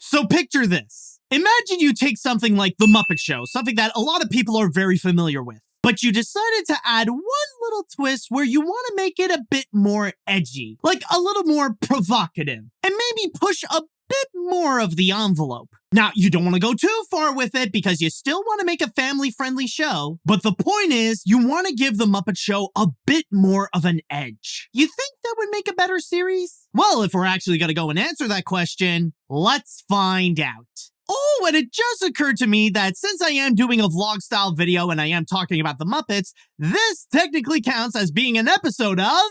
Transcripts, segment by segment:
So picture this. Imagine you take something like The Muppet Show, something that a lot of people are very familiar with, but you decided to add one little twist where you want to make it a bit more edgy, like a little more provocative, and maybe push a bit more of the envelope. Now, you don't want to go too far with it because you still want to make a family-friendly show, but the point is you want to give The Muppet Show a bit more of an edge. You think that would make a better series? Well, if we're actually going to go and answer that question, let's find out. Oh, and it just occurred to me that since I am doing a vlog-style video and I am talking about the Muppets, this technically counts as being an episode of...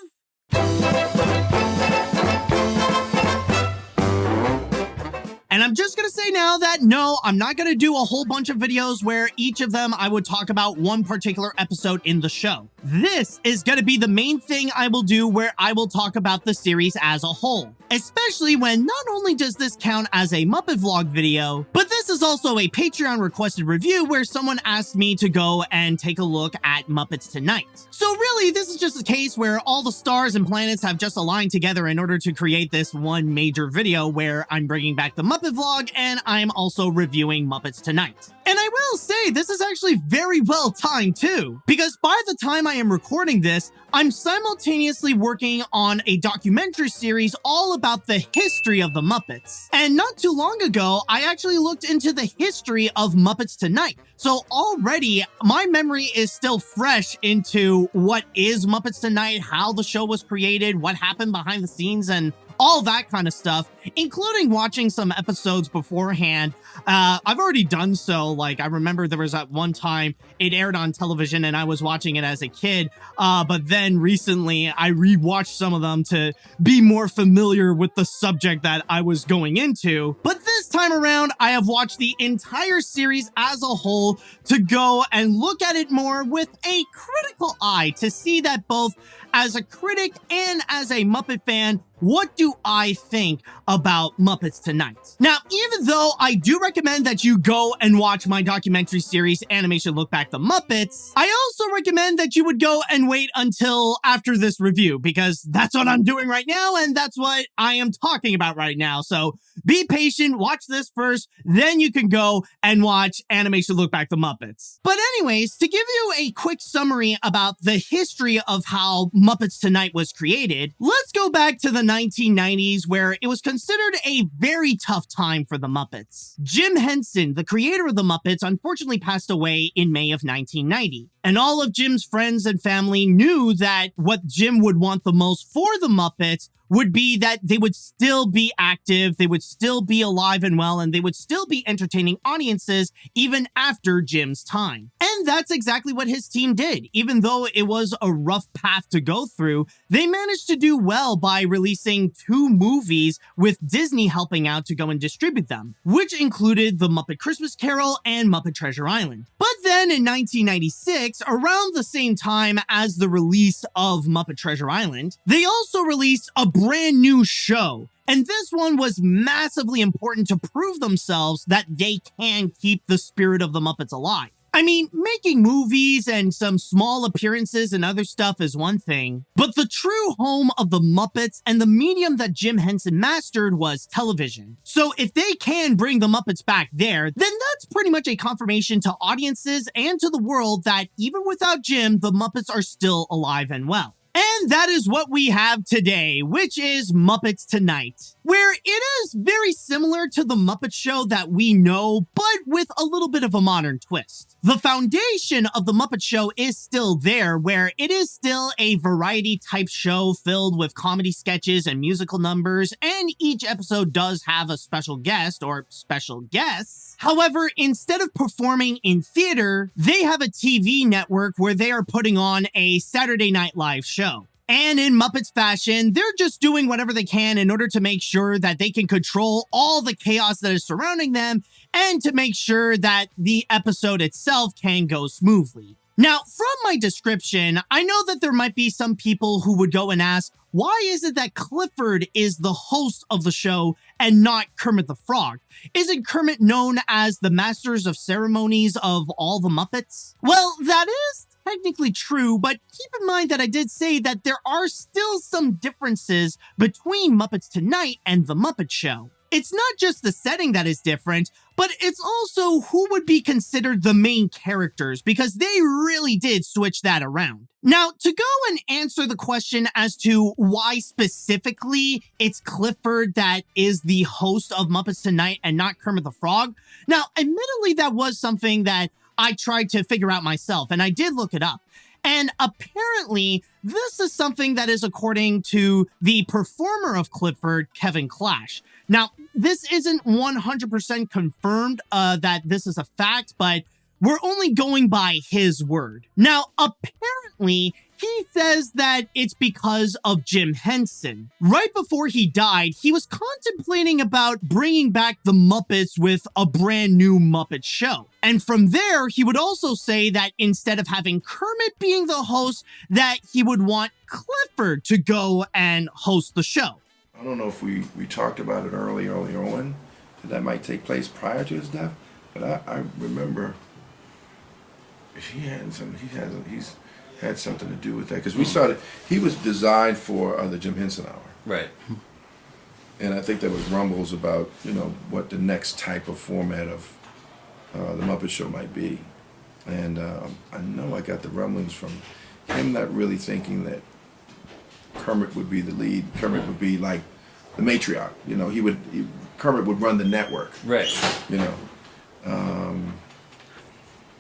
And I'm just gonna say now that no, I'm not gonna do a whole bunch of videos where each of them I would talk about one particular episode in the show. This is gonna be the main thing I will do where I will talk about the series as a whole. Especially when not only does this count as a Muppet vlog video, but this is also a Patreon requested review where someone asked me to go and take a look at Muppets Tonight. So really, this is just a case where all the stars and planets have just aligned together in order to create this one major video where I'm bringing back the Muppet vlog and I'm also reviewing Muppets Tonight. And I will say, this is actually very well timed too, because by the time I am recording this, I'm simultaneously working on a documentary series all about the history of the Muppets. And not too long ago, I actually looked into the history of Muppets Tonight. So already, my memory is still fresh into what is Muppets Tonight, how the show was created, what happened behind the scenes, and all that kind of stuff, including watching some episodes beforehand. I've already done so. Like, I remember there was at one time it aired on television and I was watching it as a kid. But then recently I rewatched some of them to be more familiar with the subject that I was going into. But this time around, I have watched the entire series as a whole to go and look at it more with a critical eye to see that both as a critic and as a Muppet fan, what do I think about Muppets Tonight? Now, even though I do recommend that you go and watch my documentary series, Animation Look Back the Muppets, I also recommend that you would go and wait until after this review, because that's what I'm doing right now, and that's what I am talking about right now. So be patient, watch this first, then you can go and watch Animation Look Back the Muppets. But anyways, to give you a quick summary about the history of how Muppets Tonight was created, let's go back to the 1990s, where it was considered a very tough time for the Muppets. Jim Henson, the creator of the Muppets, unfortunately passed away in May of 1990. And all of Jim's friends and family knew that what Jim would want the most for the Muppets would be that they would still be active, they would still be alive and well, and they would still be entertaining audiences even after Jim's time. And that's exactly what his team did. Even though it was a rough path to go through, they managed to do well by releasing 2 movies with Disney helping out to go and distribute them, which included The Muppet Christmas Carol and Muppet Treasure Island. But then in 1996, around the same time as the release of Muppet Treasure Island, they also released a brand new show. And this one was massively important to prove themselves that they can keep the spirit of the Muppets alive. I mean, making movies and some small appearances and other stuff is one thing, but the true home of the Muppets and the medium that Jim Henson mastered was television. So if they can bring the Muppets back there, then that's pretty much a confirmation to audiences and to the world that even without Jim, the Muppets are still alive and well. And that is what we have today, which is Muppets Tonight, where it is very similar to the Muppet Show that we know, but with a little bit of a modern twist. The foundation of the Muppet Show is still there, where it is still a variety type show filled with comedy sketches and musical numbers, and each episode does have a special guest or special guests. However, instead of performing in theater, they have a TV network where they are putting on a Saturday Night Live show. And in Muppets fashion, they're just doing whatever they can in order to make sure that they can control all the chaos that is surrounding them and to make sure that the episode itself can go smoothly. Now, from my description, I know that there might be some people who would go and ask, why is it that Clifford is the host of the show and not Kermit the Frog? Isn't Kermit known as the Masters of Ceremonies of all the Muppets? Well, that is technically true, but keep in mind that I did say that there are still some differences between Muppets Tonight and The Muppet Show. It's not just the setting that is different, but it's also who would be considered the main characters, because they really did switch that around. Now, to go and answer the question as to why specifically it's Clifford that is the host of Muppets Tonight and not Kermit the Frog, now, admittedly, that was something that I tried to figure out myself, and I did look it up. And apparently, this is something that is according to the performer of Clifford, Kevin Clash. Now, this isn't 100% confirmed that this is a fact, but we're only going by his word. Now, apparently, he says that it's because of Jim Henson. Right before he died, he was contemplating about bringing back the Muppets with a brand new Muppet Show. And from there, he would also say that instead of having Kermit being the host, that he would want Clifford to go and host the show. I don't know if we talked about it earlier on, that might take place prior to his death, but I remember he's had something to do with that, because we started, he was designed for the Jim Henson Hour. Right. And I think there was rumbles about, what the next type of format of the Muppet Show might be. And I know I got the rumblings from him not really thinking that Kermit would be the lead. Kermit would be like the matriarch. Kermit would run the network. Right.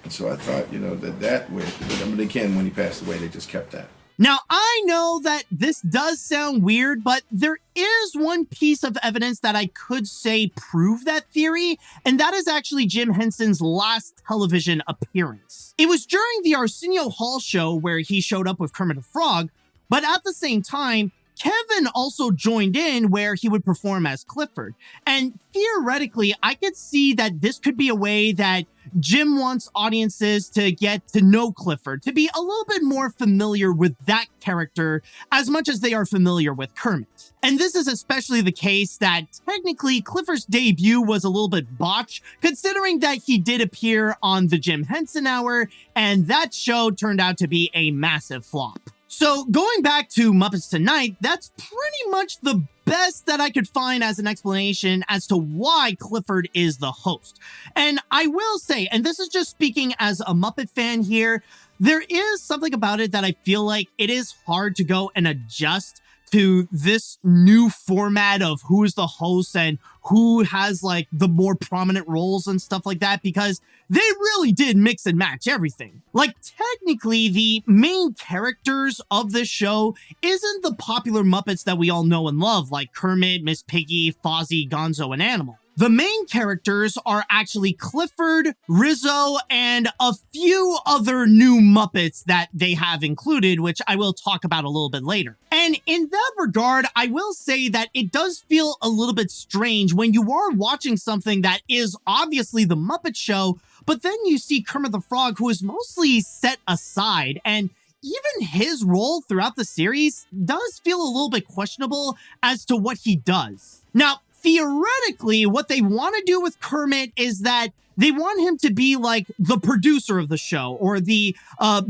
And so I thought, that way, but again, when he passed away, they just kept that. Now, I know that this does sound weird, but there is one piece of evidence that I could say prove that theory, and that is actually Jim Henson's last television appearance. It was during the Arsenio Hall show where he showed up with Kermit the Frog, but at the same time, Kevin also joined in where he would perform as Clifford. And theoretically, I could see that this could be a way that Jim wants audiences to get to know Clifford, to be a little bit more familiar with that character as much as they are familiar with Kermit. And this is especially the case that technically Clifford's debut was a little bit botched, considering that he did appear on the Jim Henson Hour, and that show turned out to be a massive flop. So going back to Muppets Tonight, that's pretty much the best that I could find as an explanation as to why Clifford is the host. And I will say, and this is just speaking as a Muppet fan here, there is something about it that I feel like it is hard to go and adjust to this new format of who is the host and who has like the more prominent roles and stuff like that, because they really did mix and match everything. Like, technically, the main characters of this show isn't the popular Muppets that we all know and love, like Kermit, Miss Piggy, Fozzie, Gonzo, and Animal. The main characters are actually Clifford, Rizzo, and a few other new Muppets that they have included, which I will talk about a little bit later. And in that regard, I will say that it does feel a little bit strange when you are watching something that is obviously the Muppet Show, but then you see Kermit the Frog, who is mostly set aside, and even his role throughout the series does feel a little bit questionable as to what he does. Now, theoretically, what they want to do with Kermit is that they want him to be like the producer of the show, or the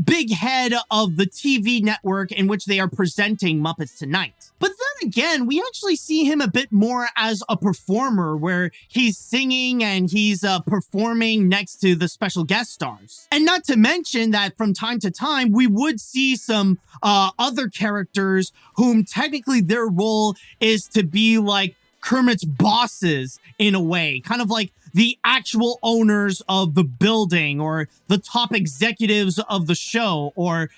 big head of the TV network in which they are presenting Muppets Tonight. But then again, we actually see him a bit more as a performer, where he's singing and he's performing next to the special guest stars. And not to mention that from time to time, we would see some other characters whom technically their role is to be like Kermit's bosses in a way, kind of like the actual owners of the building, or the top executives of the show, or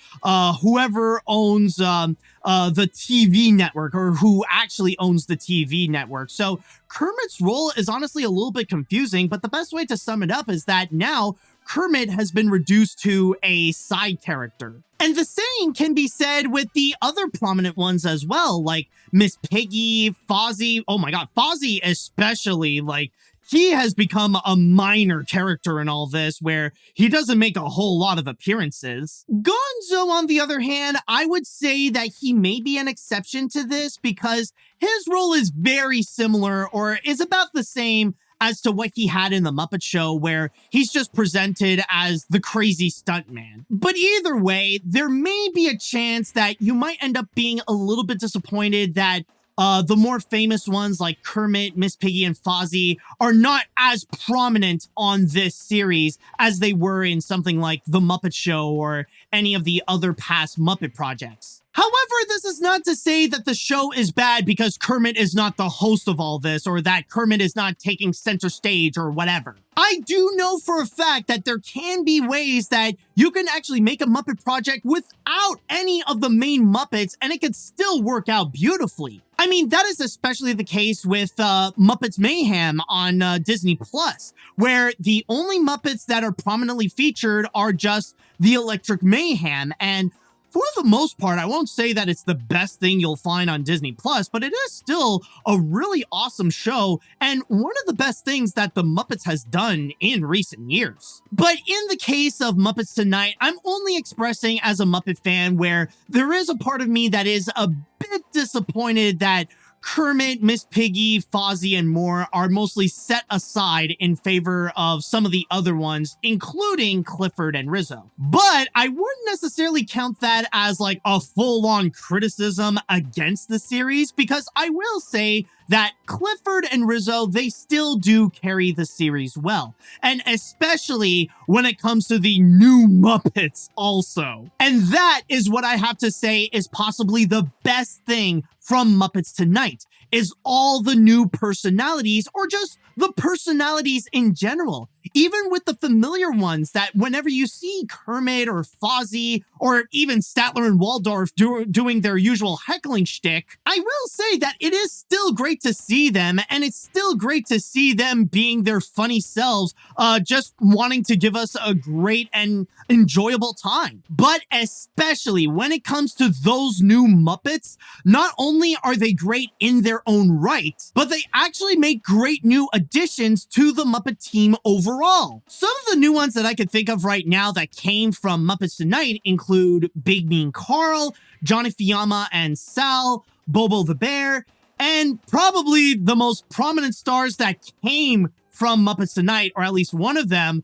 whoever owns the TV network, or who actually owns the TV network. So Kermit's role is honestly a little bit confusing, but the best way to sum it up is that now Kermit has been reduced to a side character. And the same can be said with the other prominent ones as well, like Miss Piggy, Fozzie. Oh my God, Fozzie especially, like, he has become a minor character in all this, where he doesn't make a whole lot of appearances. Gonzo, on the other hand, I would say that he may be an exception to this, because his role is very similar, or is about the same as to what he had in the Muppet Show, where he's just presented as the crazy stuntman. But either way, there may be a chance that you might end up being a little bit disappointed that The more famous ones like Kermit, Miss Piggy, and Fozzie are not as prominent on this series as they were in something like The Muppet Show or any of the other past Muppet projects. However, this is not to say that the show is bad because Kermit is not the host of all this or that Kermit is not taking center stage or whatever. I do know for a fact that there can be ways that you can actually make a Muppet project without any of the main Muppets and it could still work out beautifully. I mean, that is especially the case with Muppets Mayhem on Disney Plus, where the only Muppets that are prominently featured are just the Electric Mayhem. And for the most part, I won't say that it's the best thing you'll find on Disney Plus, but it is still a really awesome show and one of the best things that the Muppets has done in recent years. But in the case of Muppets Tonight, I'm only expressing as a Muppet fan where there is a part of me that is a bit disappointed that Kermit, Miss Piggy, Fozzie, and more are mostly set aside in favor of some of the other ones, including Clifford and Rizzo. But I wouldn't necessarily count that as like a full-on criticism against the series, because I will say that Clifford and Rizzo, they still do carry the series well. And especially when it comes to the new Muppets also. And that is what I have to say is possibly the best thing from Muppets Tonight, is all the new personalities, or just the personalities in general. Even with the familiar ones that whenever you see Kermit or Fozzie or even Statler and Waldorf doing their usual heckling shtick, I will say that it is still great to see them, and it's still great to see them being their funny selves, just wanting to give us a great and enjoyable time. But especially when it comes to those new Muppets, not only are they great in their own right, but they actually make great new additions to the Muppet team overall. Some of the new ones that I could think of right now that came from Muppets Tonight include Big Mean Carl, Johnny Fiamma and Sal, Bobo the Bear, and probably the most prominent stars that came from Muppets Tonight, or at least one of them,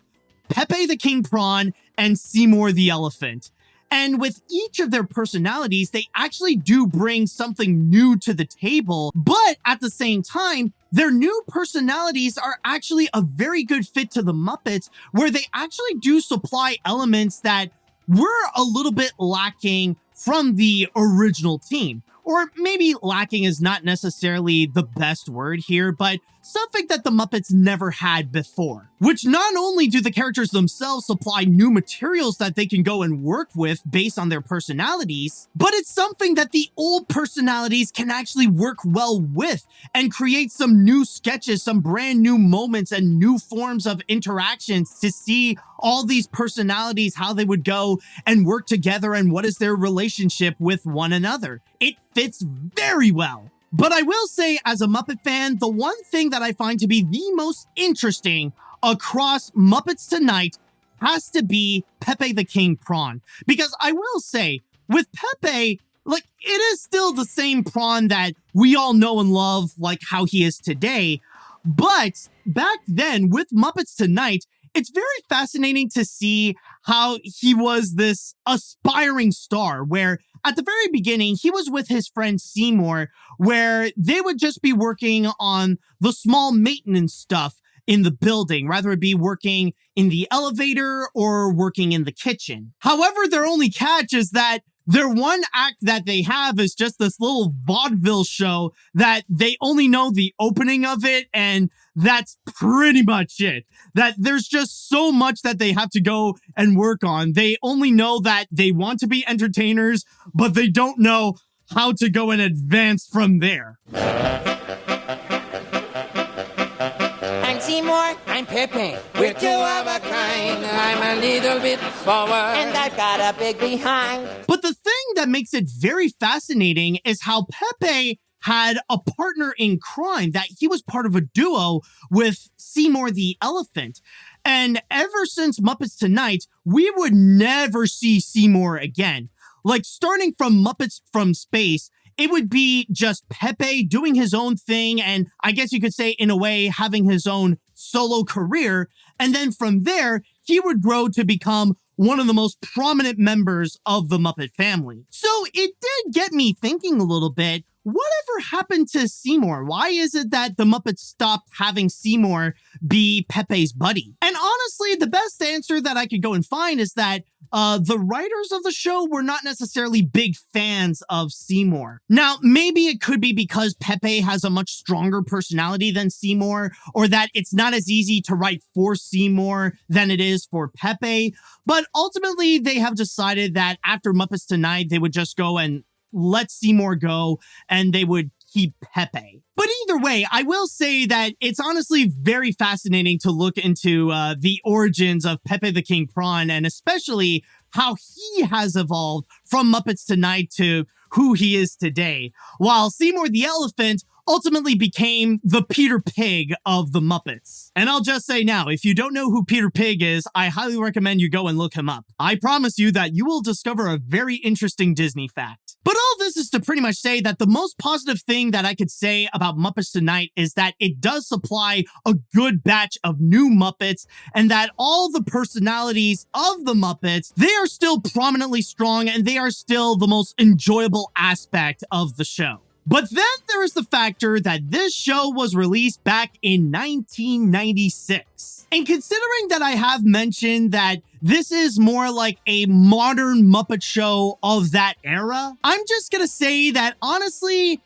Pepe the King Prawn and Seymour the Elephant. And with each of their personalities, they actually do bring something new to the table, but at the same time, their new personalities are actually a very good fit to the Muppets, where they actually do supply elements that were a little bit lacking from the original team. Or maybe lacking is not necessarily the best word here, but something that the Muppets never had before. Which not only do the characters themselves supply new materials that they can go and work with based on their personalities, but it's something that the old personalities can actually work well with and create some new sketches, some brand new moments and new forms of interactions to see all these personalities, how they would go and work together and what is their relationship with one another. It fits very well. But I will say, as a Muppet fan, the one thing that I find to be the most interesting across Muppets Tonight has to be Pepe the King Prawn. Because I will say, with Pepe, like, it is still the same prawn that we all know and love, like how he is today. But back then, with Muppets Tonight, it's very fascinating to see how he was this aspiring star, where at the very beginning, he was with his friend Seymour, where they would just be working on the small maintenance stuff in the building, rather it be working in the elevator or working in the kitchen. However, their only catch is that their one act that they have is just this little vaudeville show that they only know the opening of it, and that's pretty much it. That there's just so much that they have to go and work on. They only know that they want to be entertainers, but they don't know how to go and advance from there. I'm Seymour. I'm Pepe. We're two of a kind. I'm a little bit forward, and I've got a big behind. But the thing that makes it very fascinating is how Pepe had a partner in crime, that he was part of a duo with Seymour the Elephant. And ever since Muppets Tonight, we would never see Seymour again. Like, starting from Muppets from Space, it would be just Pepe doing his own thing, and I guess you could say, in a way, having his own solo career. And then from there, he would grow to become one of the most prominent members of the Muppet family. So it did get me thinking a little bit, whatever happened to Seymour? Why is it that the Muppets stopped having Seymour be Pepe's buddy? And honestly, the best answer that I could go and find is that the writers of the show were not necessarily big fans of Seymour. Now, maybe it could be because Pepe has a much stronger personality than Seymour, or that it's not as easy to write for Seymour than it is for Pepe. But ultimately, they have decided that after Muppets Tonight, they would just go and let Seymour go, and they would keep Pepe. But either way, I will say that it's honestly very fascinating to look into the origins of Pepe the King Prawn, and especially how he has evolved from Muppets Tonight to who he is today, while Seymour the Elephant ultimately became the Peter Pig of the Muppets. And I'll just say now, if you don't know who Peter Pig is, I highly recommend you go and look him up. I promise you that you will discover a very interesting Disney fact. But all this is to pretty much say that the most positive thing that I could say about Muppets Tonight is that it does supply a good batch of new Muppets, and that all the personalities of the Muppets, they are still prominently strong, and they are still the most enjoyable aspect of the show. But then there is the factor that this show was released back in 1996. And considering that I have mentioned that this is more like a modern Muppet Show of that era, I'm just gonna say that honestly,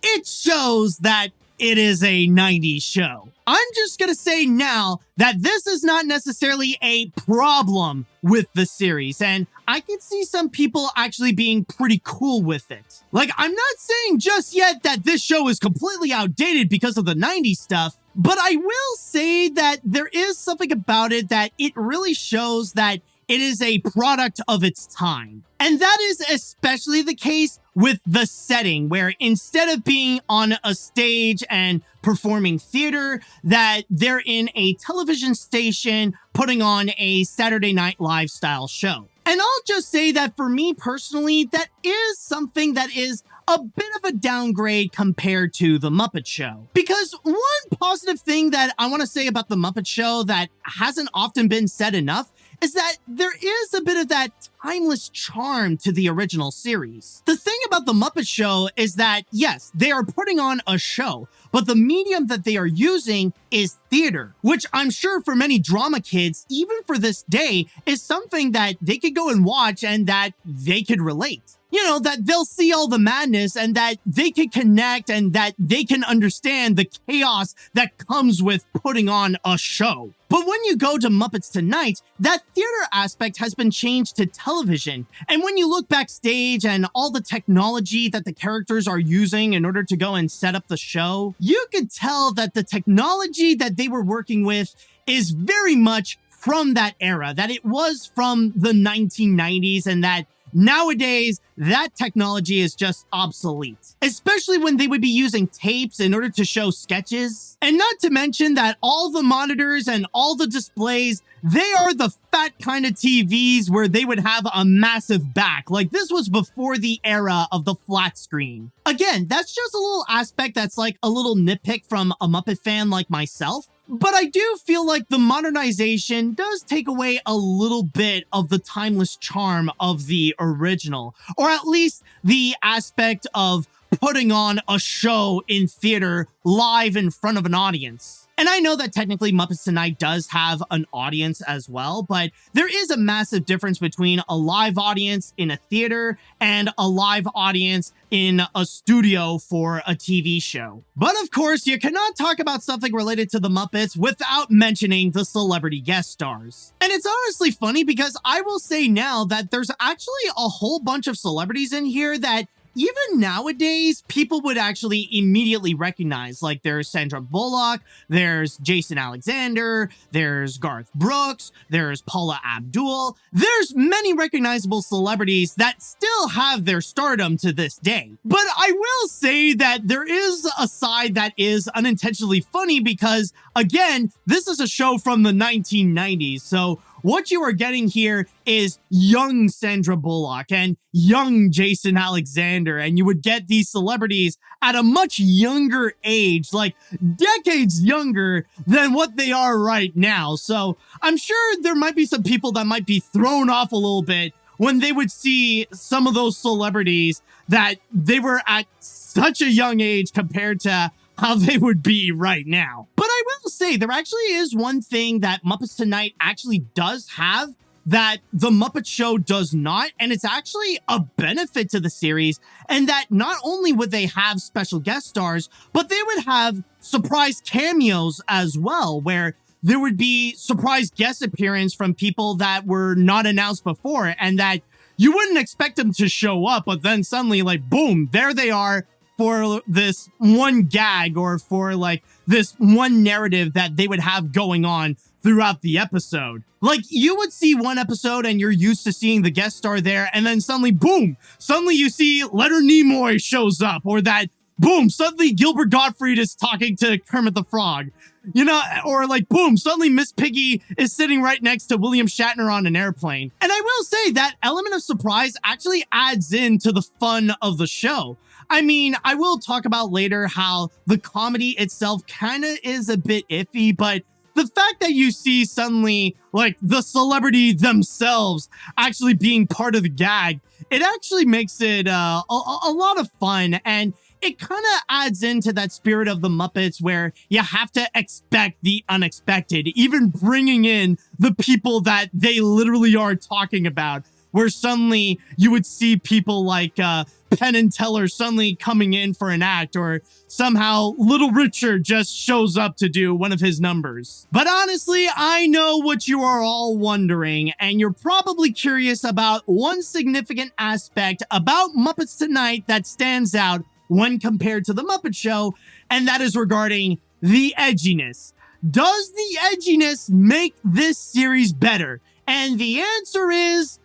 it shows that it is a 90s show. I'm just gonna say now that this is not necessarily a problem with the series, and I can see some people actually being pretty cool with it. Like, I'm not saying just yet that this show is completely outdated because of the 90s stuff, but I will say that there is something about it that it really shows that it is a product of its time. And that is especially the case with the setting, where instead of being on a stage and performing theater, that they're in a television station putting on a Saturday Night Live style show. And I'll just say that for me personally, that is something that is a bit of a downgrade compared to the Muppet Show. Because one positive thing that I want to say about the Muppet Show that hasn't often been said enough is that there is a bit of that timeless charm to the original series. The thing about the Muppet Show is that, yes, they are putting on a show, but the medium that they are using is theater, which I'm sure for many drama kids, even for this day, is something that they could go and watch and that they could relate. You know, that they'll see all the madness and that they can connect and that they can understand the chaos that comes with putting on a show. But when you go to Muppets Tonight, that theater aspect has been changed to television. And when you look backstage and all the technology that the characters are using in order to go and set up the show, you could tell that the technology that they were working with is very much from that era, that it was from the 1990s, and that nowadays, that technology is just obsolete, especially when they would be using tapes in order to show sketches. And not to mention that all the monitors and all the displays, they are the fat kind of TVs where they would have a massive back. Like, this was before the era of the flat screen. Again, that's just a little aspect that's like a little nitpick from a Muppet fan like myself. But I do feel like the modernization does take away a little bit of the timeless charm of the original, or at least the aspect of putting on a show in theater live in front of an audience. And I know that technically Muppets Tonight does have an audience as well, but there is a massive difference between a live audience in a theater and a live audience in a studio for a TV show. But of course, you cannot talk about something related to the Muppets without mentioning the celebrity guest stars. And it's honestly funny because I will say now that there's actually a whole bunch of celebrities in here that even nowadays, people would actually immediately recognize. Like, there's Sandra Bullock, there's Jason Alexander, there's Garth Brooks, there's Paula Abdul. There's many recognizable celebrities that still have their stardom to this day. But I will say that there is a side that is unintentionally funny because, again, this is a show from the 1990s, so what you are getting here is young Sandra Bullock and young Jason Alexander, and you would get these celebrities at a much younger age, like decades younger than what they are right now. So I'm sure there might be some people that might be thrown off a little bit when they would see some of those celebrities that they were at such a young age compared to how they would be right now. But I will say there actually is one thing that Muppets Tonight actually does have that the Muppet Show does not, and it's actually a benefit to the series, and that not only would they have special guest stars, but they would have surprise cameos as well, where there would be surprise guest appearance from people that were not announced before, and that you wouldn't expect them to show up, but then suddenly, like, boom, there they are for this one gag or for like this one narrative that they would have going on throughout the episode. Like, you would see one episode and you're used to seeing the guest star there, and then suddenly, boom, suddenly you see Leonard Nimoy shows up, or that, boom, suddenly Gilbert Gottfried is talking to Kermit the Frog, you know, or like, boom, suddenly Miss Piggy is sitting right next to William Shatner on an airplane. And I will say that element of surprise actually adds into the fun of the show. I mean, I will talk about later how the comedy itself kind of is a bit iffy, but the fact that you see suddenly like the celebrity themselves actually being part of the gag, it actually makes it a lot of fun, and it kind of adds into that spirit of the Muppets where you have to expect the unexpected, even bringing in the people that they literally are talking about, where suddenly you would see people like Penn and Teller suddenly coming in for an act, or somehow Little Richard just shows up to do one of his numbers. But honestly, I know what you are all wondering, and you're probably curious about one significant aspect about Muppets Tonight that stands out when compared to the Muppet Show, and that is regarding the edginess. Does the edginess make this series better? And the answer is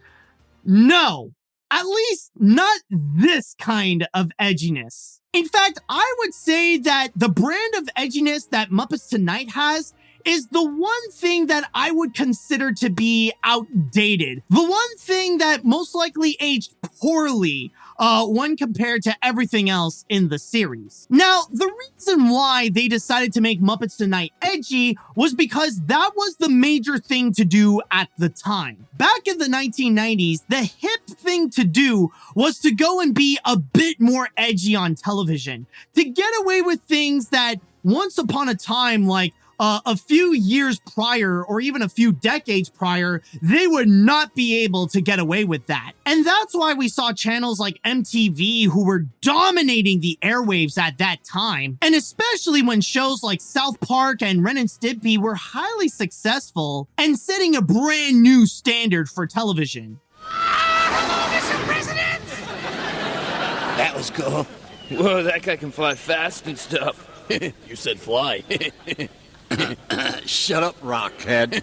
no. At least not this kind of edginess. In fact, I would say that the brand of edginess that Muppets Tonight has is the one thing that I would consider to be outdated. The one thing that most likely aged poorly when compared to everything else in the series. Now, the reason why they decided to make Muppets Tonight edgy was because that was the major thing to do at the time. Back in the 1990s, the hip thing to do was to go and be a bit more edgy on television, to get away with things that once upon a time, like a few years prior, or even a few decades prior, they would not be able to get away with that. And that's why we saw channels like MTV who were dominating the airwaves at that time. And especially when shows like South Park and Ren and Stimpy were highly successful and setting a brand new standard for television. Hello, Mr. President! That was cool. Whoa, that guy can fly fast and stuff. You said fly. Shut up, Rockhead.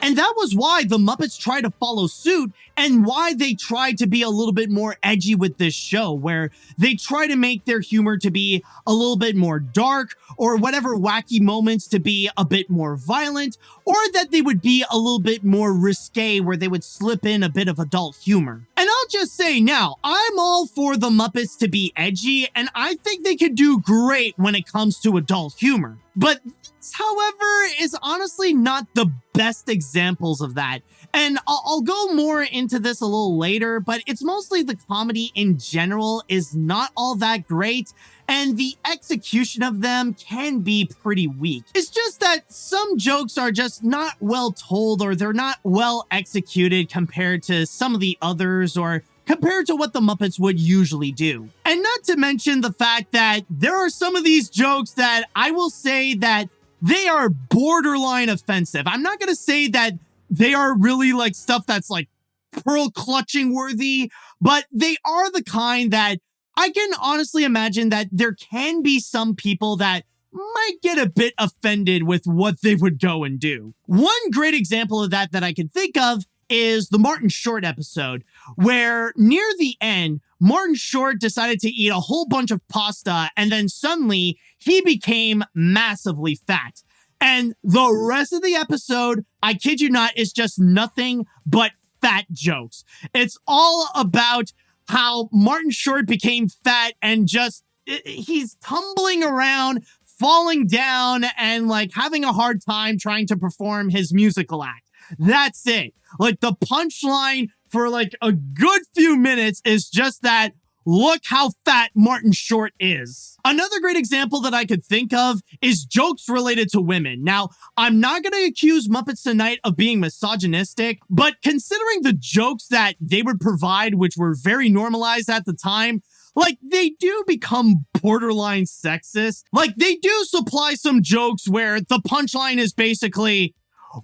And that was why the Muppets tried to follow suit, and why they tried to be a little bit more edgy with this show, where they try to make their humor to be a little bit more dark, or whatever wacky moments to be a bit more violent, or that they would be a little bit more risque, where they would slip in a bit of adult humor. And I'll just say now, I'm all for the Muppets to be edgy, and I think they could do great when it comes to adult humor. But this, however, is honestly not the best examples of that. And I'll go more into this a little later, but it's mostly the comedy in general is not all that great, and the execution of them can be pretty weak. It's just that some jokes are just not well told, or they're not well executed compared to some of the others, or compared to what the Muppets would usually do. And not to mention the fact that there are some of these jokes that I will say that they are borderline offensive. I'm not going to say that they are really like stuff that's like pearl clutching worthy, but they are the kind that I can honestly imagine that there can be some people that might get a bit offended with what they would go and do. One great example of that I can think of is the Martin Short episode, where near the end, Martin Short decided to eat a whole bunch of pasta, and then suddenly he became massively fat. And the rest of the episode, I kid you not, is just nothing but fat jokes. It's all about how Martin Short became fat and just, he's tumbling around, falling down, and like having a hard time trying to perform his musical act. That's it. Like the punchline for like a good few minutes is just that look how fat Martin Short is. Another great example that I could think of is jokes related to women. Now, I'm not going to accuse Muppets Tonight of being misogynistic, but considering the jokes that they would provide, which were very normalized at the time, like, they do become borderline sexist. Like, they do supply some jokes where the punchline is basically,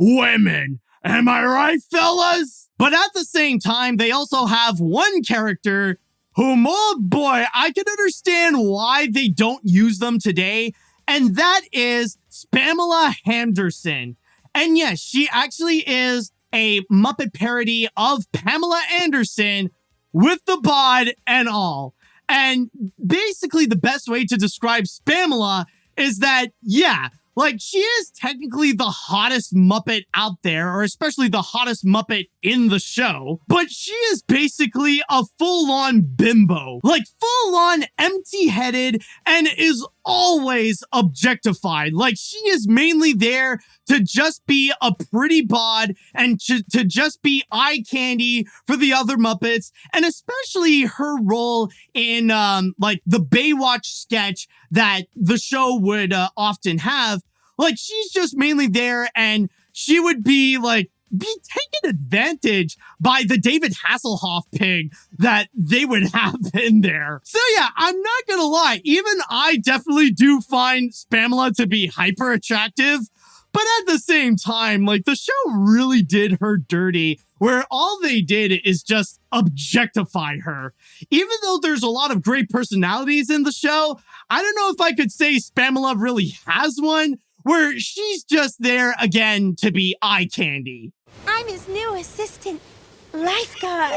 women, am I right, fellas? But at the same time, they also have one character whom, oh boy, I can understand why they don't use them today, and that is Pamela Henderson. And yes, she actually is a Muppet parody of Pamela Anderson with the bod and all. And basically the best way to describe Pamela is that, yeah, like, she is technically the hottest Muppet out there, or especially the hottest Muppet in the show, but she is basically a full-on bimbo, like full-on empty-headed, and is always objectified. Like, she is mainly there to just be a pretty bod and to just be eye candy for the other Muppets, and especially her role in like the Baywatch sketch that the show would often have. Like, she's just mainly there, and she would be like taken advantage by the David Hasselhoff pig that they would have in there. So yeah, I'm not gonna lie, even I definitely do find Pamela to be hyper attractive, but at the same time, like, the show really did her dirty, where all they did is just objectify her. Even though there's a lot of great personalities in the show, I don't know if I could say Pamela really has one, where she's just there, again, to be eye candy. I'm his new assistant lifeguard.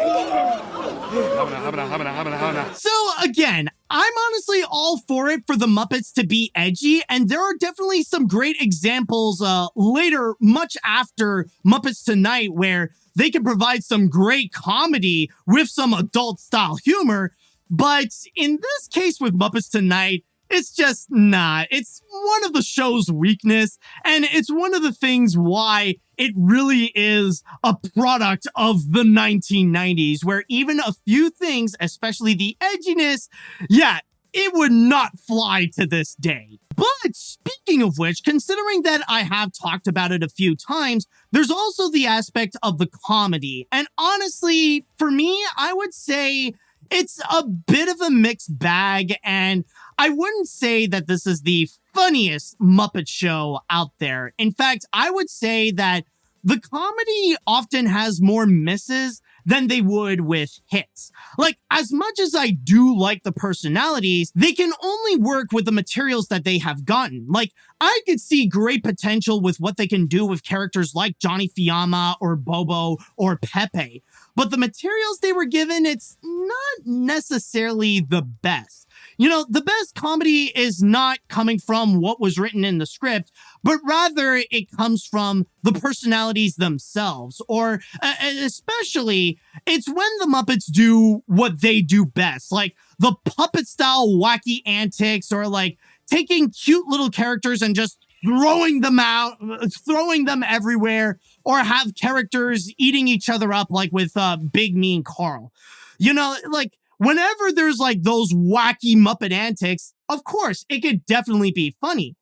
So again, I'm honestly all for it for the Muppets to be edgy, and there are definitely some great examples later, much after Muppets Tonight, where they can provide some great comedy with some adult-style humor. But in this case with Muppets Tonight, it's just not. It's one of the show's weakness, and it's one of the things why it really is a product of the 1990s, where even a few things, especially the edginess, yeah, it would not fly to this day. But speaking of which, considering that I have talked about it a few times, there's also the aspect of the comedy. And honestly, for me, I would say it's a bit of a mixed bag, and I wouldn't say that this is the funniest Muppet Show out there. In fact, I would say that the comedy often has more misses than they would with hits. Like, as much as I do like the personalities, they can only work with the materials that they have gotten. Like, I could see great potential with what they can do with characters like Johnny Fiamma or Bobo or Pepe. But the materials they were given, it's not necessarily the best. You know, the best comedy is not coming from what was written in the script, but rather it comes from the personalities themselves, or especially it's when the Muppets do what they do best, like the puppet style wacky antics, or like taking cute little characters and just throwing them out, throwing them everywhere, or have characters eating each other up, like with Big Mean Carl. You know, like, whenever there's like those wacky Muppet antics, of course, it could definitely be funny.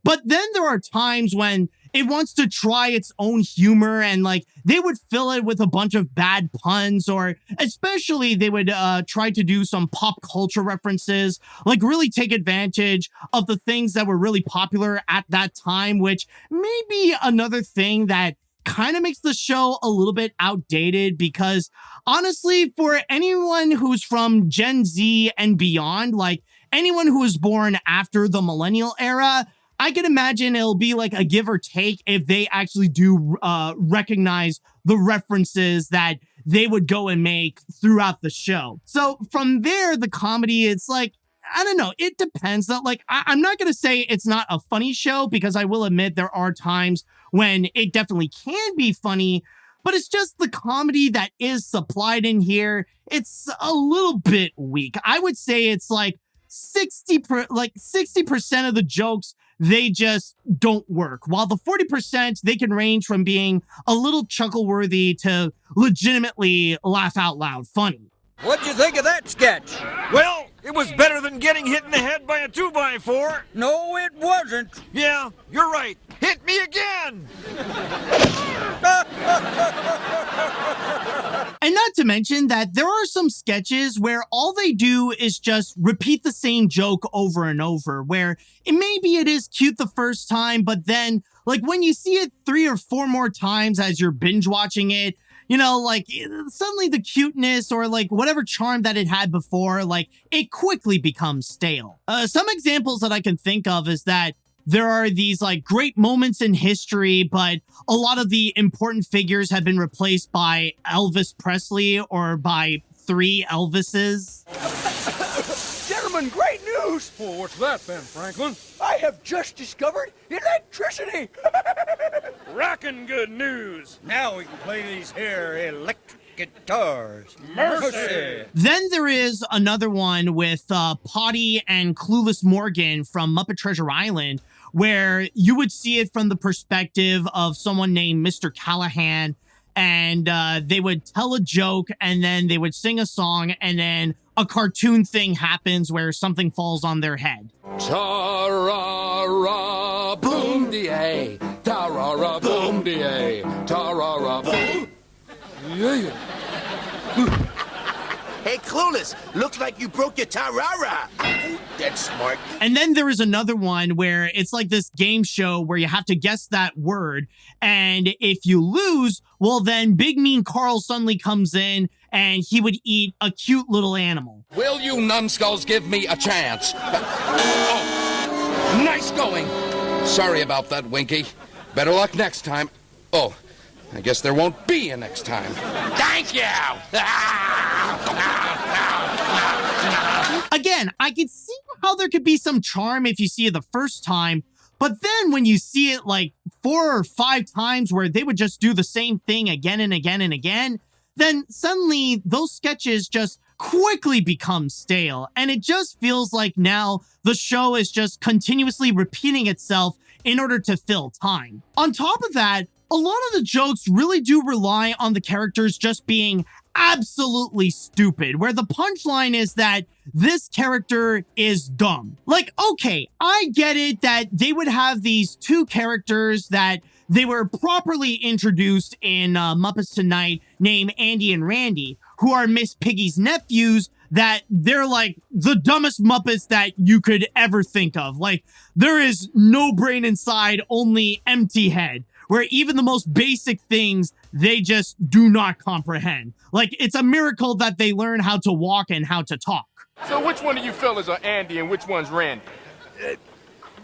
But then there are times when it wants to try its own humor, and like they would fill it with a bunch of bad puns, or especially they would try to do some pop culture references, like really take advantage of the things that were really popular at that time, which may be another thing that kind of makes the show a little bit outdated, because honestly, for anyone who's from Gen Z and beyond, like anyone who was born after the millennial era, I can imagine it'll be like a give or take if they actually do recognize the references that they would go and make throughout the show. So from there, the comedy, it's like, I don't know, it depends. Like, I'm not going to say it's not a funny show, because I will admit there are times when it definitely can be funny, but it's just the comedy that is supplied in here, it's a little bit weak. I would say it's like 60% of the jokes, they just don't work, while the 40%, they can range from being a little chuckle worthy to legitimately laugh out loud funny. What'd you think of that sketch? Well, it was better than getting hit in the head by a 2x4. No, it wasn't. Yeah, you're right. Hit me again! And not to mention that there are some sketches where all they do is just repeat the same joke over and over, where maybe it is cute the first time, but then like when you see it 3 or 4 more times as you're binge watching it, you know, like suddenly the cuteness or like whatever charm that it had before, like it quickly becomes stale. Some examples that I can think of is that there are these like great moments in history, but a lot of the important figures have been replaced by Elvis Presley or by 3 Elvises. Gentlemen, great news! Well, what's that, Ben Franklin? I have just discovered electricity! Rockin' good news! Now we can play these here electric guitars. Mercy! Then there is another one with Potty and Clueless Morgan from Muppet Treasure Island, where you would see it from the perspective of someone named Mr. Callahan, and they would tell a joke, and then they would sing a song, and then a cartoon thing happens where something falls on their head. Ta-ra-ra, boom-de-ay, ta-ra-ra, boom-de-ay, ta-ra-ra, boom. Yeah. Hey, Clueless, looks like you broke your tarara. That's smart. And then there is another one where it's like this game show where you have to guess that word. And if you lose, well, then Big Mean Carl suddenly comes in and he would eat a cute little animal. Will you numbskulls give me a chance? Oh, nice going. Sorry about that, Winky. Better luck next time. Oh, I guess there won't be a next time. Thank you! Again, I could see how there could be some charm if you see it the first time, but then when you see it like 4 or 5 times where they would just do the same thing again and again and again, then suddenly those sketches just quickly become stale. And it just feels like now the show is just continuously repeating itself in order to fill time. On top of that, a lot of the jokes really do rely on the characters just being absolutely stupid, where the punchline is that this character is dumb. Like, okay, I get it that they would have these 2 characters that they were properly introduced in Muppets Tonight named Andy and Randy, who are Miss Piggy's nephews, that they're like the dumbest Muppets that you could ever think of. Like, there is no brain inside, only empty head, where even the most basic things they just do not comprehend. Like, it's a miracle that they learn how to walk and how to talk. So which one of you fellas are Andy and which one's Randy?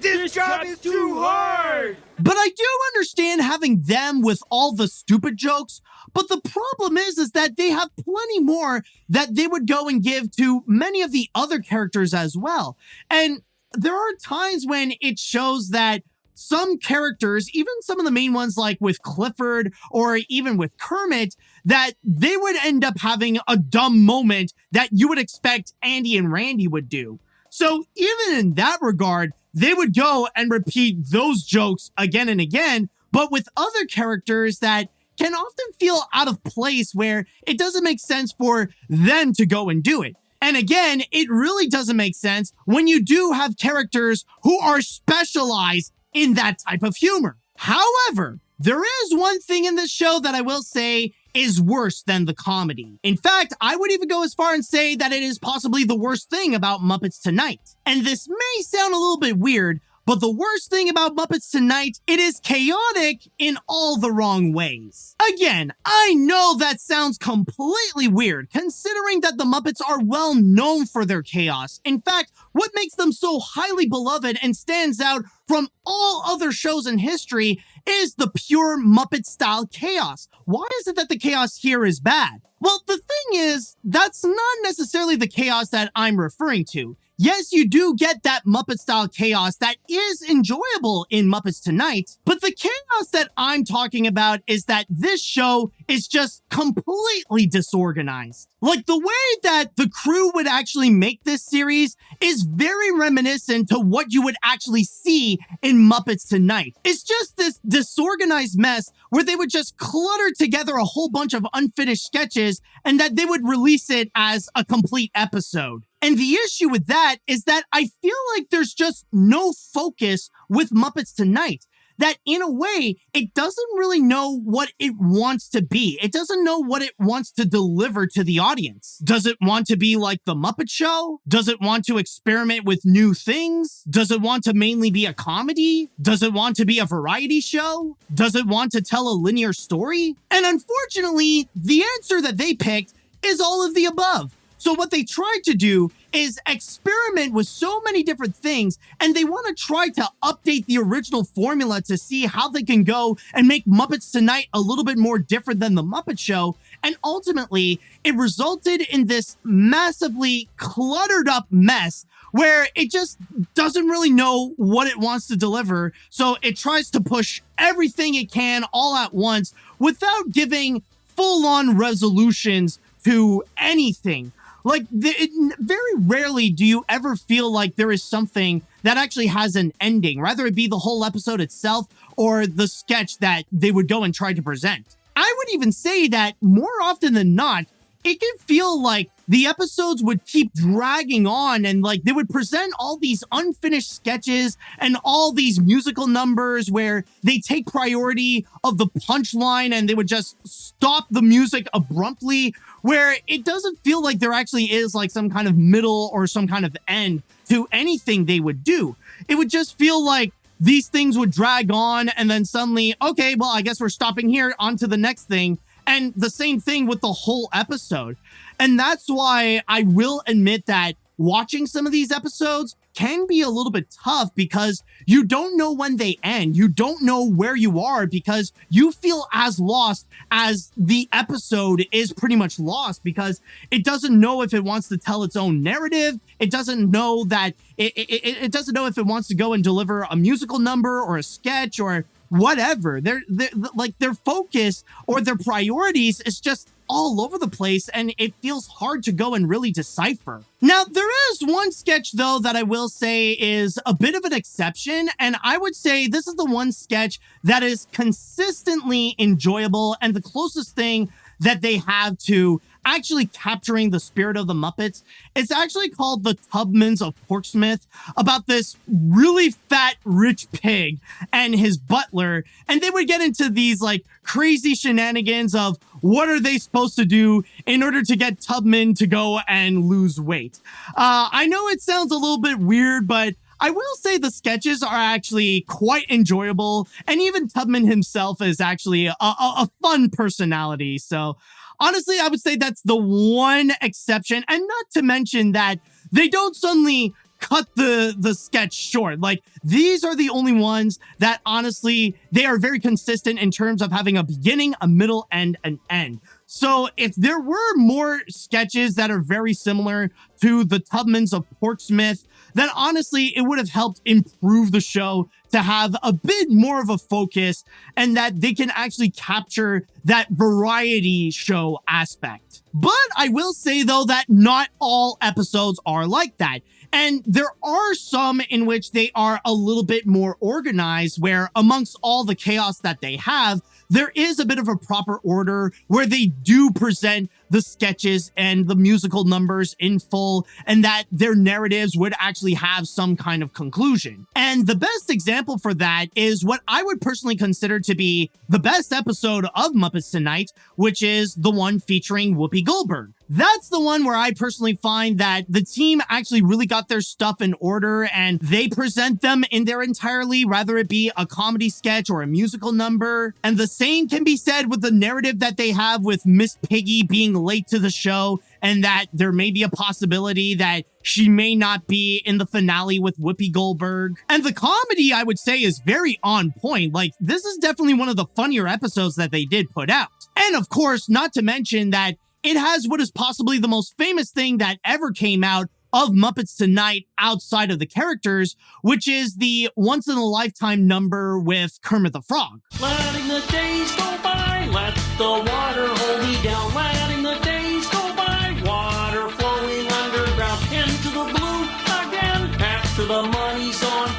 This job is too hard! But I do understand having them with all the stupid jokes, but the problem is that they have plenty more that they would go and give to many of the other characters as well. And there are times when it shows that some characters, even some of the main ones like with Clifford or even with Kermit, that they would end up having a dumb moment that you would expect Andy and Randy would do. So even in that regard, they would go and repeat those jokes again and again, but with other characters that can often feel out of place where it doesn't make sense for them to go and do it. And again, it really doesn't make sense when you do have characters who are specialized in that type of humor. However, there is one thing in this show that I will say is worse than the comedy. In fact, I would even go as far and say that it is possibly the worst thing about Muppets Tonight. And this may sound a little bit weird, but the worst thing about Muppets Tonight, it is chaotic in all the wrong ways. Again, I know that sounds completely weird, considering that the Muppets are well known for their chaos. In fact, what makes them so highly beloved and stands out from all other shows in history is the pure Muppet-style chaos. Why is it that the chaos here is bad? Well, the thing is, that's not necessarily the chaos that I'm referring to. Yes, you do get that Muppet-style chaos that is enjoyable in Muppets Tonight, but the chaos that I'm talking about is that this show is just completely disorganized. Like, the way that the crew would actually make this series is very reminiscent to what you would actually see in Muppets Tonight. It's just this disorganized mess where they would just clutter together a whole bunch of unfinished sketches and that they would release it as a complete episode. And the issue with that is that I feel like there's just no focus with Muppets Tonight. That in a way, it doesn't really know what it wants to be. It doesn't know what it wants to deliver to the audience. Does it want to be like the Muppet Show? Does it want to experiment with new things? Does it want to mainly be a comedy? Does it want to be a variety show? Does it want to tell a linear story? And unfortunately, the answer that they picked is all of the above. So what they tried to do is experiment with so many different things, and they want to try to update the original formula to see how they can go and make Muppets Tonight a little bit more different than the Muppet Show. And ultimately, it resulted in this massively cluttered up mess where it just doesn't really know what it wants to deliver. So it tries to push everything it can all at once without giving full-on resolutions to anything. Like, very rarely do you ever feel like there is something that actually has an ending, rather it be the whole episode itself or the sketch that they would go and try to present. I would even say that more often than not, it can feel like the episodes would keep dragging on and like they would present all these unfinished sketches and all these musical numbers where they take priority of the punchline and they would just stop the music abruptly, where it doesn't feel like there actually is like some kind of middle or some kind of end to anything they would do. It would just feel like these things would drag on and then suddenly, okay, well, I guess we're stopping here, on to the next thing. And the same thing with the whole episode. And that's why I will admit that watching some of these episodes can be a little bit tough because you don't know when they end. You don't know where you are because you feel as lost as the episode is pretty much lost because it doesn't know if it wants to tell its own narrative. It doesn't know that it doesn't know if it wants to go and deliver a musical number or a sketch or whatever. Their focus or their priorities is just all over the place, and it feels hard to go and really decipher. Now, there is one sketch, though, that I will say is a bit of an exception, and I would say this is the one sketch that is consistently enjoyable and the closest thing that they have to actually capturing the spirit of the Muppets. It's actually called The Tubmans of Portsmouth, about this really fat rich pig and his butler, and they would get into these like crazy shenanigans of what are they supposed to do in order to get Tubman to go and lose weight. I know it sounds a little bit weird, but I will say the sketches are actually quite enjoyable, and even Tubman himself is actually a fun personality. So honestly, I would say that's the one exception, and not to mention that they don't suddenly cut the sketch short. Like, these are the only ones that honestly, they are very consistent in terms of having a beginning, a middle, and an end. So if there were more sketches that are very similar to the Tubmans of Portsmouth, then honestly, it would have helped improve the show to have a bit more of a focus and that they can actually capture that variety show aspect. But I will say, though, that not all episodes are like that. And there are some in which they are a little bit more organized, where amongst all the chaos that they have, there is a bit of a proper order where they do present the sketches and the musical numbers in full, and that their narratives would actually have some kind of conclusion. And the best example for that is what I would personally consider to be the best episode of Muppets Tonight, which is the one featuring Whoopi Goldberg. That's the one where I personally find that the team actually really got their stuff in order and they present them in their entirety, rather it be a comedy sketch or a musical number. And the same can be said with the narrative that they have with Miss Piggy being late to the show and that there may be a possibility that she may not be in the finale with Whoopi Goldberg. And the comedy, I would say, is very on point. Like, this is definitely one of the funnier episodes that they did put out. And of course, not to mention that it has what is possibly the most famous thing that ever came out of Muppets Tonight outside of the characters, which is the once-in-a-lifetime number with Kermit the Frog. Letting the days go by, let the water hold me down. Letting the days go by, water flowing underground. Into the blue again, after the money's on.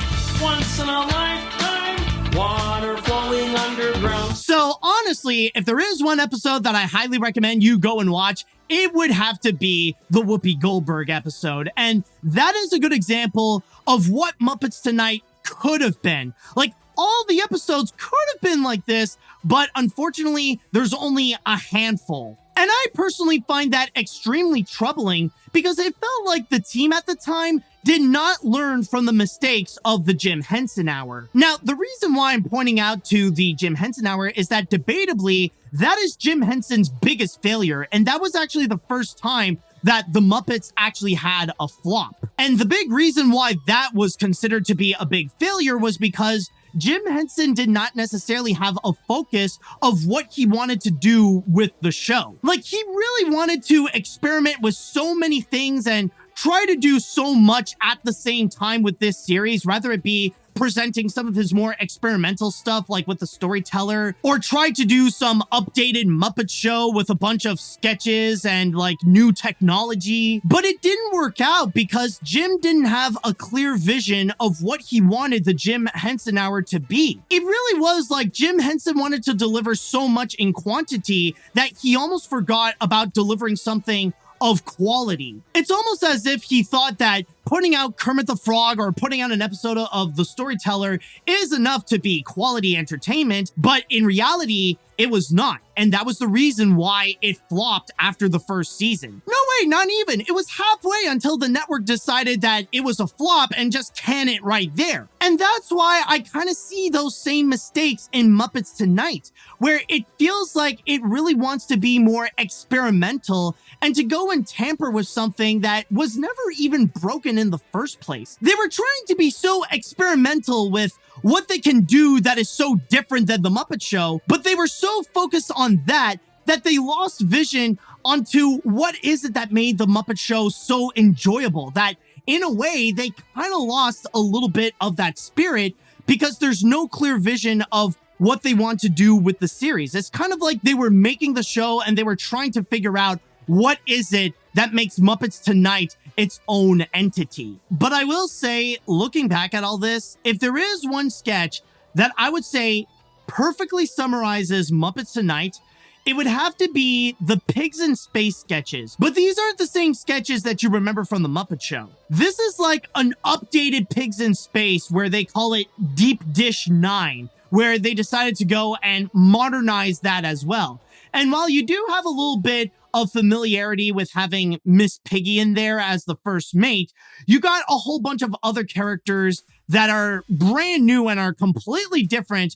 Once in a lifetime, water flowing underground. So honestly, if there is one episode that I highly recommend you go and watch, it would have to be the Whoopi Goldberg episode. And that is a good example of what Muppets Tonight could have been. Like, all the episodes could have been like this, but unfortunately, there's only a handful. And I personally find that extremely troubling because it felt like the team at the time did not learn from the mistakes of the Jim Henson Hour. Now, the reason why I'm pointing out to the Jim Henson Hour is that debatably, that is Jim Henson's biggest failure, and that was actually the first time that the Muppets actually had a flop. And the big reason why that was considered to be a big failure was because Jim Henson did not necessarily have a focus of what he wanted to do with the show. Like, he really wanted to experiment with so many things and try to do so much at the same time with this series, whether it be presenting some of his more experimental stuff like with the storyteller, or try to do some updated Muppet Show with a bunch of sketches and like new technology. But it didn't work out because Jim didn't have a clear vision of what he wanted the Jim Henson Hour to be. It really was like Jim Henson wanted to deliver so much in quantity that he almost forgot about delivering something of quality. It's almost as if he thought that putting out Kermit the Frog or putting out an episode of The Storyteller is enough to be quality entertainment, but in reality, it was not. And that was the reason why it flopped after the first season. No way, not even. It was halfway until the network decided that it was a flop and just can it right there. And that's why I kind of see those same mistakes in Muppets Tonight, where it feels like it really wants to be more experimental and to go and tamper with something that was never even broken in the first place. They were trying to be so experimental with what they can do that is so different than the Muppet Show, but they were so focused on that they lost vision onto what is it that made the Muppet Show so enjoyable, that in a way they kind of lost a little bit of that spirit because there's no clear vision of what they want to do with the series. It's kind of like they were making the show and they were trying to figure out what is it that makes Muppets Tonight its own entity. But I will say, looking back at all this, if there is one sketch that I would say perfectly summarizes Muppets Tonight, it would have to be the Pigs in Space sketches. But these aren't the same sketches that you remember from the Muppet Show. This is like an updated Pigs in Space where they call it Deep Dish 9, where they decided to go and modernize that as well. And while you do have a little bit of familiarity with having Miss Piggy in there as the first mate, you got a whole bunch of other characters that are brand new and are completely different,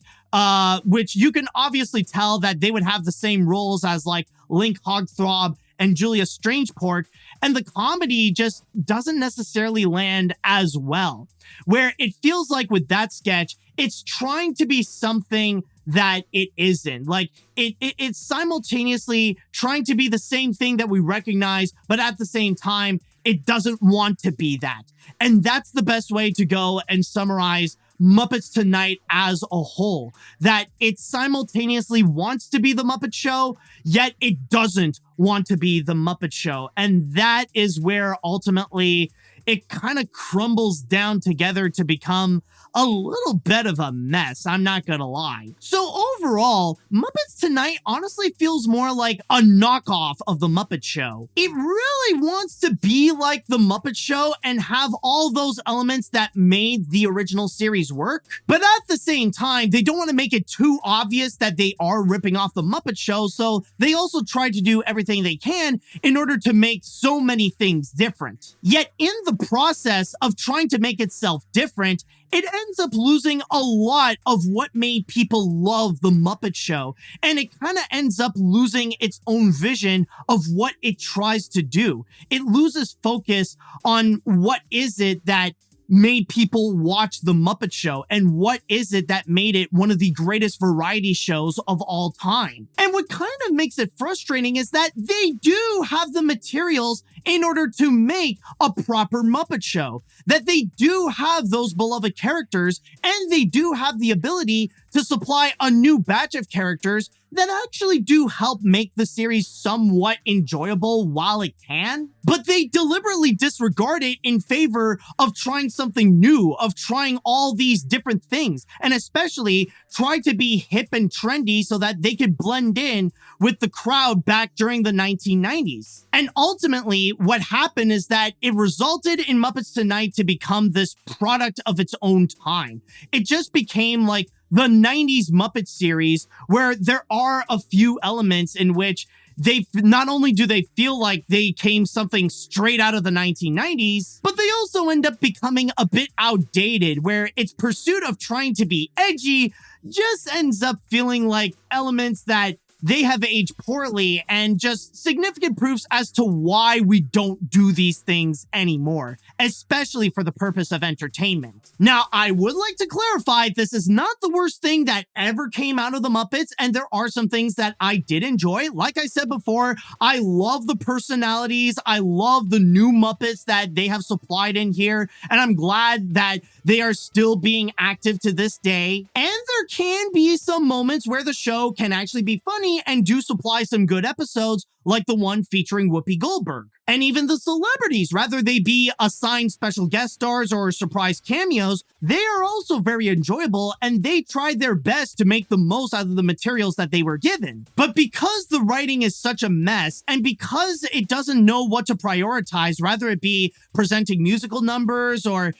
which you can obviously tell that they would have the same roles as like Link Hogthrob and Julia Strangeport, and the comedy just doesn't necessarily land as well. Where it feels like with that sketch, it's trying to be something that it isn't. Like, it's simultaneously trying to be the same thing that we recognize, but at the same time, it doesn't want to be that. And that's the best way to go and summarize Muppets Tonight as a whole. That it simultaneously wants to be the Muppet Show, yet it doesn't want to be the Muppet Show. And that is where ultimately it kind of crumbles down together to become a little bit of a mess, I'm not gonna lie. So overall, Muppets Tonight honestly feels more like a knockoff of the Muppet Show. It really wants to be like the Muppet Show and have all those elements that made the original series work, but at the same time, they don't want to make it too obvious that they are ripping off the Muppet Show, so they also try to do everything they can in order to make so many things different. Yet in the process of trying to make itself different, it ends up losing a lot of what made people love the Muppet Show, and it kind of ends up losing its own vision of what it tries to do. It loses focus on what is it that made people watch The Muppet Show? And what is it that made it one of the greatest variety shows of all time? And what kind of makes it frustrating is that they do have the materials in order to make a proper Muppet Show, that they do have those beloved characters, and they do have the ability to supply a new batch of characters that actually do help make the series somewhat enjoyable while it can. But they deliberately disregard it in favor of trying something new, of trying all these different things, and especially try to be hip and trendy so that they could blend in with the crowd back during the 1990s. And ultimately, what happened is that it resulted in Muppets Tonight to become this product of its own time. It just became like the 90s Muppet series, where there are a few elements in which they not only do they feel like they came something straight out of the 1990s, but they also end up becoming a bit outdated, where its pursuit of trying to be edgy just ends up feeling like elements that they have aged poorly, and just significant proofs as to why we don't do these things anymore, especially for the purpose of entertainment. Now, I would like to clarify, this is not the worst thing that ever came out of the Muppets, and there are some things that I did enjoy. Like I said before, I love the personalities. I love the new Muppets that they have supplied in here, and I'm glad that they are still being active to this day. And there can be some moments where the show can actually be funny and do supply some good episodes, like the one featuring Whoopi Goldberg. And even the celebrities, whether they be assigned special guest stars or surprise cameos, they are also very enjoyable, and they tried their best to make the most out of the materials that they were given. But because the writing is such a mess, and because it doesn't know what to prioritize, whether it be presenting musical numbers or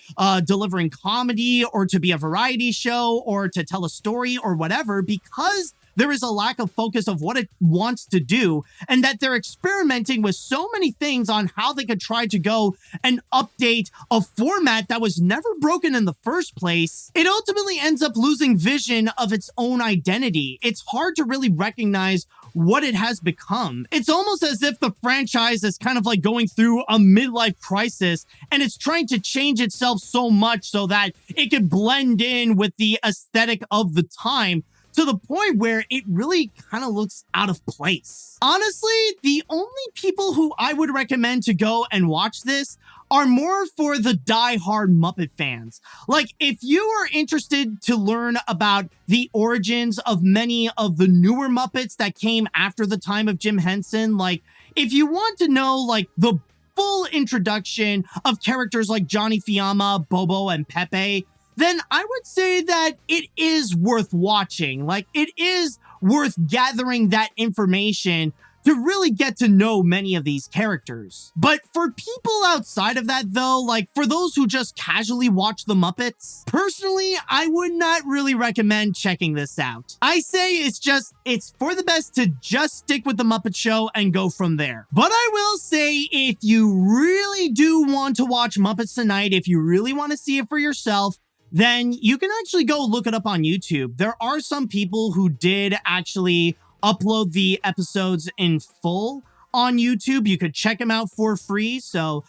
delivering comedy, or to be a variety show, or to tell a story or whatever, because there is a lack of focus of what it wants to do, and that they're experimenting with so many things on how they could try to go and update a format that was never broken in the first place, it ultimately ends up losing vision of its own identity. It's hard to really recognize what it has become. It's almost as if the franchise is kind of like going through a midlife crisis, and it's trying to change itself so much so that it could blend in with the aesthetic of the time, to the point where it really kind of looks out of place. Honestly, the only people who I would recommend to go and watch this are more for the die-hard Muppet fans. Like, if you are interested to learn about the origins of many of the newer Muppets that came after the time of Jim Henson, like, if you want to know, like, the full introduction of characters like Johnny Fiamma, Bobo, and Pepe, then I would say that it is worth watching. Like, it is worth gathering that information to really get to know many of these characters. But for people outside of that, though, like for those who just casually watch the Muppets, personally, I would not really recommend checking this out. I say it's for the best to just stick with the Muppet Show and go from there. But I will say, if you really do want to watch Muppets Tonight, if you really want to see it for yourself, then you can actually go look it up on YouTube. There are some people who did actually upload the episodes in full on YouTube. You could check them out for free, so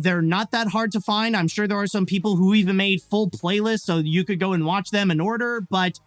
they're not that hard to find. I'm sure there are some people who even made full playlists, so you could go and watch them in order. But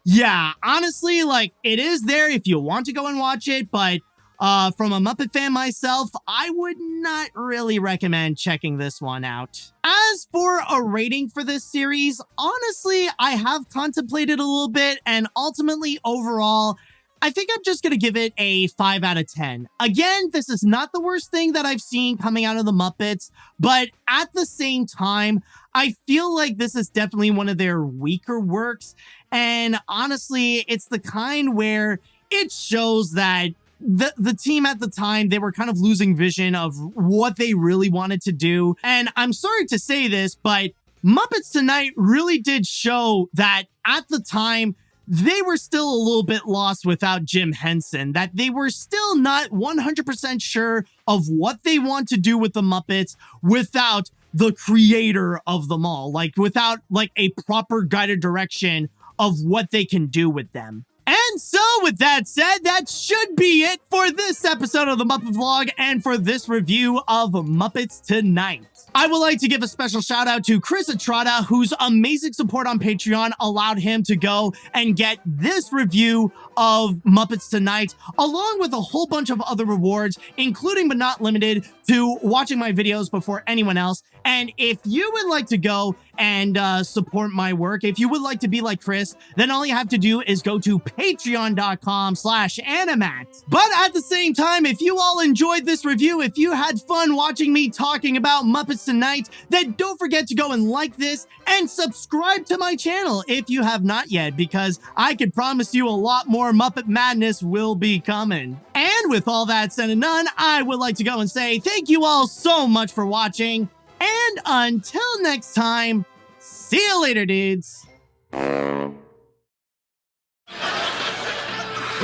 yeah, honestly, like, it is there if you want to go and watch it, but from a Muppet fan myself, I would not really recommend checking this one out. As for a rating for this series, honestly, I have contemplated a little bit, and ultimately, overall, I think I'm just going to give it a 5 out of 10. Again, this is not the worst thing that I've seen coming out of the Muppets, but at the same time, I feel like this is definitely one of their weaker works, and honestly, it's the kind where it shows that the team at the time, they were kind of losing vision of what they really wanted to do. And I'm sorry to say this, but Muppets Tonight really did show that at the time, they were still a little bit lost without Jim Henson, that they were still not 100% sure of what they want to do with the Muppets without the creator of them all, like without like a proper guided direction of what they can do with them. And so, with that said, that should be it for this episode of the Muppet Vlog and for this review of Muppets Tonight. I would like to give a special shout out to Chris Estrada, whose amazing support on Patreon allowed him to go and get this review of Muppets Tonight, along with a whole bunch of other rewards, including but not limited to watching my videos before anyone else. And if you would like to go and support my work, if you would like to be like Chris, then all you have to do is go to patreon.com/animat. But at the same time, if you all enjoyed this review, if you had fun watching me talking about Muppets Tonight, then don't forget to go and like this and subscribe to my channel if you have not yet, because I can promise you a lot more Muppet madness will be coming. And with all that said and done, I would like to go and say thank you all so much for watching. And until next time, see you later, dudes. You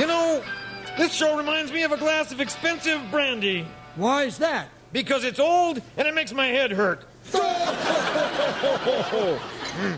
know, this show reminds me of a glass of expensive brandy. Why is that? Because it's old and it makes my head hurt.